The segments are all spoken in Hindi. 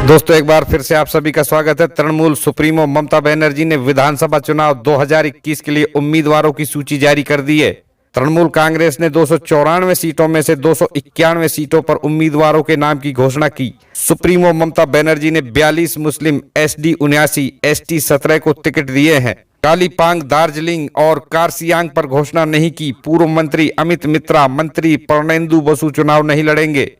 दोस्तों एक बार फिर से आप सभी का स्वागत है। तृणमूल सुप्रीमो ममता बनर्जी ने विधानसभा चुनाव 2021 के लिए उम्मीदवारों की सूची जारी कर दी है। तृणमूल कांग्रेस ने 294 सीटों में से 291 सीटों पर उम्मीदवारों के नाम की घोषणा की। सुप्रीमो ममता बनर्जी ने 42 मुस्लिम, SD 79, ST 17 को टिकट दिए हैं। कालीपांग, दार्जिलिंग और कारसियांग पर घोषणा नहीं की। पूर्व मंत्री अमित मित्रा, मंत्री प्रणेंदु बसु चुनाव नहीं लड़ेंगे।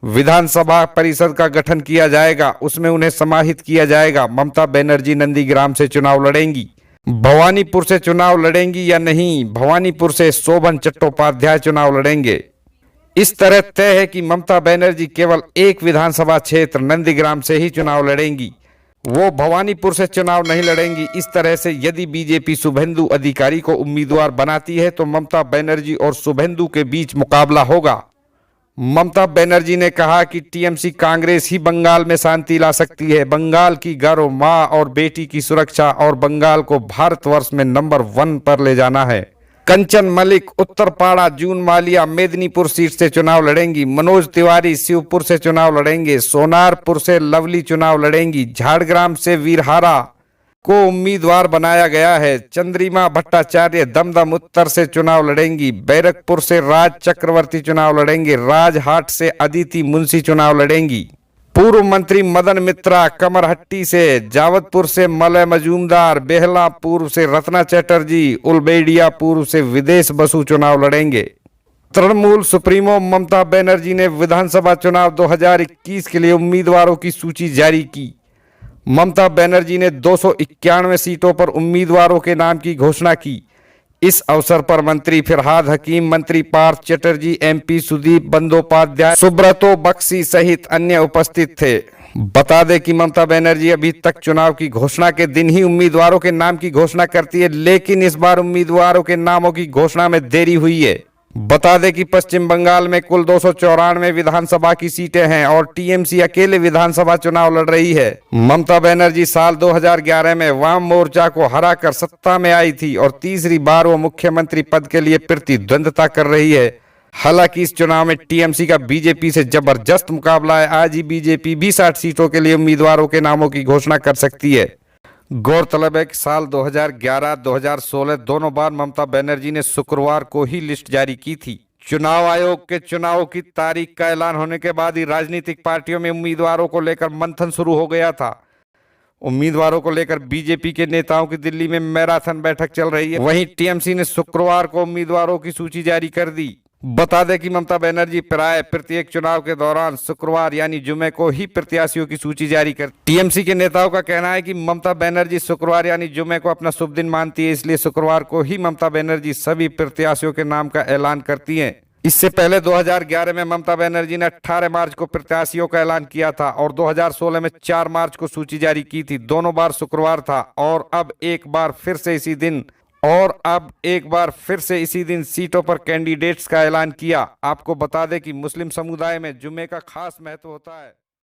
विधानसभा परिषद का गठन किया जाएगा, उसमें उन्हें समाहित किया जाएगा। ममता बनर्जी नंदीग्राम से चुनाव लड़ेंगी। भवानीपुर से चुनाव लड़ेंगी या नहीं? भवानीपुर से शोभन चट्टोपाध्याय चुनाव लड़ेंगे। इस तरह तय है कि ममता बनर्जी केवल एक विधानसभा क्षेत्र नंदीग्राम से ही चुनाव लड़ेंगी। वो भवानीपुर से चुनाव नहीं लड़ेंगी। इस तरह से यदि बीजेपी शुभेंदु अधिकारी को उम्मीदवार बनाती है तो ममता बनर्जी और शुभेंदु के बीच मुकाबला होगा। ममता बनर्जी ने कहा कि टीएमसी कांग्रेस ही बंगाल में शांति ला सकती है। बंगाल की गौरव मां और बेटी की सुरक्षा और बंगाल को भारतवर्ष में नंबर 1 पर ले जाना है। कंचन मलिक उत्तरपाड़ा, जून मालिया मेदिनीपुर सीट से चुनाव लड़ेंगी। मनोज तिवारी शिवपुर से चुनाव लड़ेंगे। सोनारपुर से लवली चुनाव लड़ेंगी। झाड़ग्राम से वीरहारा को उम्मीदवार बनाया गया है। चंद्रिमा भट्टाचार्य दमदम उत्तर से चुनाव लड़ेंगी। बैरकपुर से राज चक्रवर्ती चुनाव लड़ेंगे। राजहाट से अदिति मुंशी चुनाव लड़ेंगी। पूर्व मंत्री मदन मित्रा कमरहट्टी से, जावतपुर से मलय मजूमदार, बेहला पूर्व से रत्ना चटर्जी, उलबेड़िया पूर्व से विदेश बसु चुनाव लड़ेंगे। तृणमूल सुप्रीमो ममता बनर्जी ने विधानसभा चुनाव 2021 के लिए उम्मीदवारों की सूची जारी की। ममता बनर्जी ने 291 सीटों पर उम्मीदवारों के नाम की घोषणा की। इस अवसर पर मंत्री फिरहाद हकीम, मंत्री पार्थ चटर्जी, MP सुदीप बंदोपाध्याय, सुब्रतो बख्शी सहित अन्य उपस्थित थे। बता दें कि ममता बनर्जी अभी तक चुनाव की घोषणा के दिन ही उम्मीदवारों के नाम की घोषणा करती है, लेकिन इस बार उम्मीदवारों के नामों की घोषणा में देरी हुई है। बता दें कि पश्चिम बंगाल में कुल 294 विधानसभा की सीटें हैं और टीएमसी अकेले विधानसभा चुनाव लड़ रही है। ममता बनर्जी साल 2011 में वाम मोर्चा को हराकर सत्ता में आई थी और तीसरी बार वो मुख्यमंत्री पद के लिए प्रतिद्वंद्विता कर रही है। हालांकि इस चुनाव में टीएमसी का बीजेपी से जबरदस्त मुकाबला है। आज ही बीजेपी भी 60 सीटों के लिए उम्मीदवारों के नामों की घोषणा कर सकती है। गौरतलब है कि साल 2011-2016 दोनों बार ममता बनर्जी ने शुक्रवार को ही लिस्ट जारी की थी। चुनाव आयोग के चुनाव की तारीख का ऐलान होने के बाद ही राजनीतिक पार्टियों में उम्मीदवारों को लेकर मंथन शुरू हो गया था। उम्मीदवारों को लेकर बीजेपी के नेताओं की दिल्ली में मैराथन बैठक चल रही है। वहीं टीएमसी ने शुक्रवार को उम्मीदवारों की सूची जारी कर दी। बता दें कि ममता बनर्जी प्राय प्रत्येक चुनाव के दौरान शुक्रवार यानी जुमे को ही प्रत्याशियों की सूची जारी कर। टीएमसी के नेताओं का कहना है कि ममता बनर्जी शुक्रवार यानी जुमे को अपना शुभ दिन मानती है, इसलिए शुक्रवार को ही ममता बनर्जी सभी प्रत्याशियों के नाम का ऐलान करती हैं। इससे पहले 2011 में ममता बनर्जी ने 18 मार्च को प्रत्याशियों का ऐलान किया था और 2016 में 4 मार्च को सूची जारी की थी। दोनों बार शुक्रवार था और अब एक बार फिर से इसी दिन सीटों पर कैंडिडेट्स का ऐलान किया। आपको बता दें कि मुस्लिम समुदाय में जुमे का खास महत्व होता है।